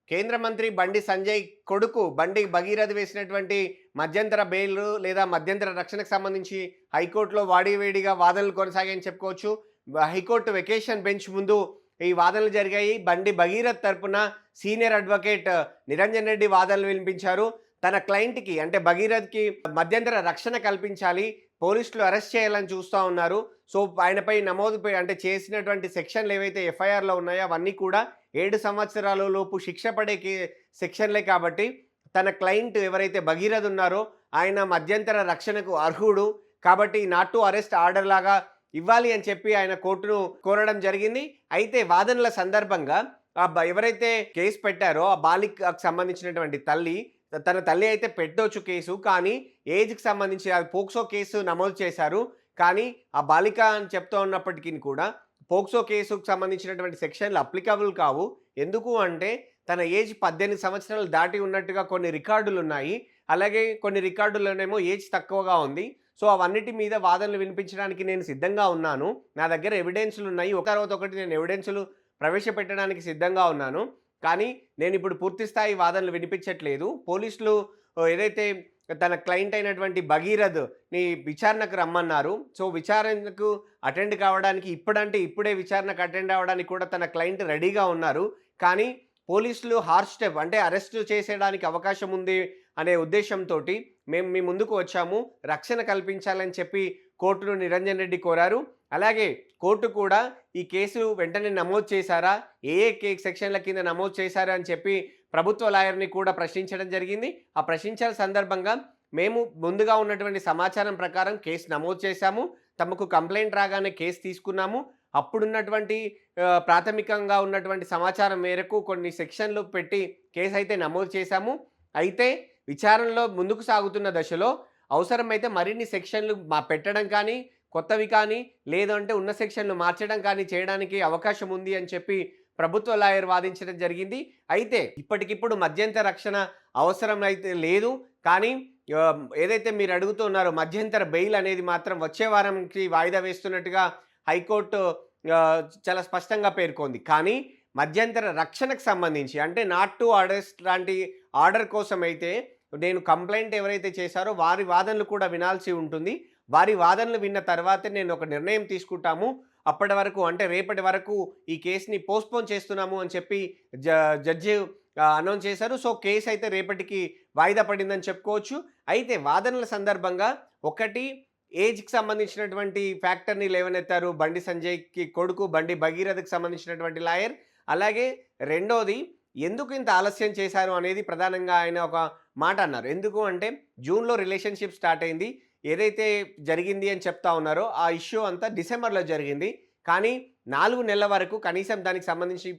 కేంద్ర మంత్రి బండి సంజయ్ కొడుకు బండి భగీరథ్ వేసినటువంటి మధ్యంతర బెయిల్ లేదా మధ్యంతర రక్షణకు సంబంధించి హైకోర్టులో వాడివేడిగా వాదనలు కొనసాగాయని చెప్పుకోవచ్చు. హైకోర్టు వెకేషన్ బెంచ్ ముందు ఈ వాదనలు జరిగాయి. బండి భగీరథ్ తరపున సీనియర్ అడ్వకేట్ నిరంజన్ రెడ్డి వాదనలు వినిపించారు. తన క్లయింట్‌కి అంటే భగీరథ్‌కి మధ్యంతర రక్షణ కల్పించాలి. పోలీసులు అరెస్ట్ చేయాలని చూస్తా ఉన్నారు. సో, ఆయనపై అంటే చేసినటువంటి సెక్షన్‌లు ఏవైతే ఎఫ్ఐఆర్‌లో ఉన్నాయో అవన్నీ కూడా 7 సంవత్సరాల లోపు శిక్ష పడే సెక్షన్‌లే కాబట్టి తన క్లయింట్ ఎవరైతే భగీరథ్ ఉన్నారో ఆయన మధ్యంతర రక్షణకు అర్హుడు. కాబట్టి నాట్ టు అరెస్ట్ ఆర్డర్ లాగా ఇవ్వాలి అని చెప్పి ఆయన కోర్టును కోరడం జరిగింది. అయితే వాదనల సందర్భంగా ఎవరైతే కేసు పెట్టారో ఆ బాలికకు సంబంధించినటువంటి తన తల్లి అయితే పెట్టొచ్చు కేసు. కానీ ఏజ్‌కి సంబంధించి అది పోక్సో కేసు నమోదు చేశారు. కానీ ఆ బాలిక అని చెప్తూ ఉన్నప్పటికీ కూడా పోక్సో కేసుకు సంబంధించినటువంటి సెక్షన్‌లు అప్లికబుల్ కావు. ఎందుకు అంటే తన ఏజ్ 18 సంవత్సరాలు దాటి ఉన్నట్టుగా కొన్ని రికార్డులున్నాయి. అలాగే కొన్ని రికార్డుల్లోనేమో ఏజ్ తక్కువగా ఉంది. సో, అవన్నిటి మీద వాదనలు వినిపించడానికి నేను సిద్ధంగా ఉన్నాను. నా దగ్గర ఎవిడెన్స్‌లున్నాయి. ఒక తర్వాత ఒకటి నేను ఎవిడెన్స్‌లు ప్రవేశపెట్టడానికి సిద్ధంగా ఉన్నాను. కానీ నేనిప్పుడు పూర్తి స్థాయి వాదనలు వినిపించట్లేదు. పోలీసులు ఏదైతే తన క్లయింట్ అయినటువంటి భగీరథ్‌ని విచారణకు రమ్మన్నారు. సో, విచారణకు అటెండ్ కావడానికి ఇప్పుడే విచారణకు అటెండ్ అవ్వడానికి కూడా తన క్లయింట్ రెడీగా ఉన్నారు. కానీ పోలీసులు హార్ష్ స్టెప్ అంటే అరెస్ట్ చేసేయడానికి అవకాశం ఉంది అనే ఉద్దేశంతోటి మేము మీ ముందుకు వచ్చాము. రక్షణ కల్పించాలని చెప్పి కోర్టును నిరంజన్ రెడ్డి కోరారు. అలాగే కోర్టు కూడా ఈ కేసు వెంటనే నమోదు చేశారా? ఏ సెక్షన్ల కింద నమోదు చేశారు అని చెప్పి ప్రభుత్వ లాయర్‌ని కూడా ప్రశ్నించడం జరిగింది. ఆ ప్రశ్నించిన సందర్భంగా మేము ముందుగా ఉన్నటువంటి సమాచారం ప్రకారం కేసు నమోదు చేశాము. తమకు కంప్లెయింట్ రాగానే కేసు తీసుకున్నాము. అప్పుడున్నటువంటి ప్రాథమికంగా ఉన్నటువంటి సమాచారం మేరకు కొన్ని సెక్షన్లు పెట్టి కేసు అయితే నమోదు చేశాము. అయితే విచారణలో ముందుకు సాగుతున్న దశలో అవసరమైతే మరిన్ని సెక్షన్లు పెట్టడం కానీ, కొత్తవి కానీ, లేదంటే ఉన్న సెక్షన్లు మార్చడం కానీ చేయడానికి అవకాశం ఉంది అని చెప్పి ప్రభుత్వ లాయర్ వాదించడం జరిగింది. అయితే ఇప్పటికిప్పుడు మధ్యంతర రక్షణ అవసరం అయితే లేదు. కానీ ఏదైతే మీరు అడుగుతున్నారో మధ్యంతర బెయిల్ అనేది మాత్రం వచ్చే వారంకి వాయిదా వేస్తున్నట్టుగా హైకోర్టు చాలా స్పష్టంగా పేర్కొంది. కానీ మధ్యంతర రక్షణకు సంబంధించి అంటే నాట్ టు అరెస్ట్ లాంటి ఆర్డర్ కోసమైతే నేను కంప్లెయింట్ ఎవరైతే చేశారో వారి వాదనలు కూడా వినాల్సి ఉంటుంది. వారి వాదనలు విన్న తర్వాతే నేను ఒక నిర్ణయం తీసుకుంటాము. అప్పటి వరకు అంటే రేపటి వరకు ఈ కేసుని పోస్ట్‌పోన్ చేస్తున్నాము అని చెప్పి జడ్జి అనౌన్స్ చేశారు. సో, కేసు అయితే రేపటికి వాయిదా పడిందని చెప్పుకోవచ్చు. అయితే వాదనల సందర్భంగా ఒకటి ఏజ్‌కి సంబంధించినటువంటి ఫ్యాక్టర్‌ని లేవనెత్తారు బండి సంజయ్‌కి కొడుకు బండి భగీరథ్‌కి సంబంధించినటువంటి లాయర్. అలాగే రెండోది ఎందుకు ఇంత ఆలస్యం చేశారు అనేది ప్రధానంగా ఆయన ఒక మాట అన్నారు. ఎందుకు అంటే జూన్‌లో రిలేషన్‌షిప్ స్టార్ట్ అయింది. ఏదైతే జరిగింది అని చెప్తా ఉన్నారో ఆ ఇష్యూ అంతా డిసెంబర్‌లో జరిగింది. కానీ 4 నెలల వరకు కనీసం దానికి సంబంధించి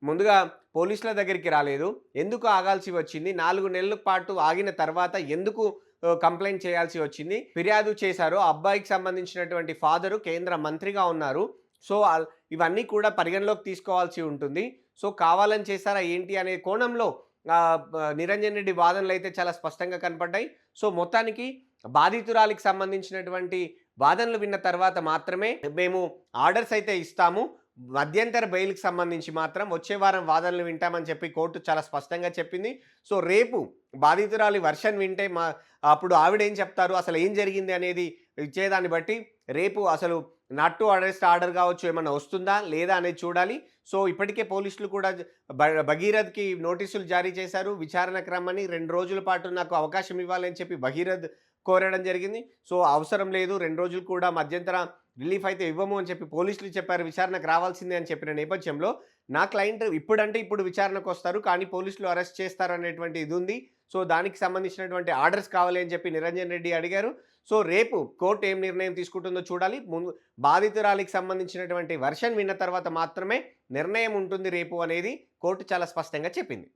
ముందుగా పోలీసుల దగ్గరికి రాలేదు. ఎందుకు ఆగాల్సి వచ్చింది? 4 నెలల పాటు ఆగిన తర్వాత ఎందుకు కంప్లెయింట్ చేయాల్సి వచ్చింది? ఫిర్యాదు చేశారు. ఆ అబ్బాయికి సంబంధించినటువంటి ఫాదరు కేంద్ర మంత్రిగా ఉన్నారు. సో, ఇవన్నీ కూడా పరిగణలోకి తీసుకోవాల్సి ఉంటుంది. సో, కావాలని చేశారా ఏంటి అనే కోణంలో నిరంజన్ రెడ్డి వాదనలైతే చాలా స్పష్టంగా కనపడ్డాయి. సో, మొత్తానికి బాధితురాలికి సంబంధించినటువంటి వాదనలు విన్న తర్వాత మాత్రమే మేము ఆర్డర్స్ అయితే ఇస్తాము. మధ్యంతర బెయిల్‌కి సంబంధించి మాత్రం వచ్చే వారం వాదనలు వింటామని చెప్పి కోర్టు చాలా స్పష్టంగా చెప్పింది. సో, రేపు బాధితురాలి వెర్షన్ వింటే అప్పుడు ఆవిడేం చెప్తారు, అసలు ఏం జరిగింది అనేది ఇచ్చేదాన్ని బట్టి రేపు అసలు నాట్ టు అరెస్ట్ ఆర్డర్ కావచ్చు ఏమన్నా వస్తుందా లేదా అనేది చూడాలి. సో, ఇప్పటికే పోలీసులు కూడా భగీరథ్‌కి నోటీసులు జారీ చేశారు. విచారణకు రమ్మని 2 రోజుల పాటు నాకు అవకాశం ఇవ్వాలని చెప్పి భగీరథ్ కోరడం జరిగింది. సో, అవసరం లేదు 2 రోజులు కూడా మధ్యంతర రిలీఫ్ అయితే ఇవ్వము అని చెప్పి పోలీసులు చెప్పారు. విచారణకు రావాల్సిందే అని చెప్పిన నేపథ్యంలో నా క్లయింట్ ఇప్పుడు విచారణకు వస్తారు. కానీ పోలీసులు అరెస్ట్ చేస్తారు అనేటువంటి ఇది ఉంది. సో, దానికి సంబంధించినటువంటి ఆర్డర్స్ కావాలి అని చెప్పి నిరంజన్ రెడ్డి అడిగారు. సో, రేపు కోర్టు ఏం నిర్ణయం తీసుకుంటుందో చూడాలి. బాధితురాలికి సంబంధించినటువంటి వెర్షన్ విన్న తర్వాత మాత్రమే నిర్ణయం ఉంటుంది రేపు అనేది కోర్టు చాలా స్పష్టంగా చెప్పింది.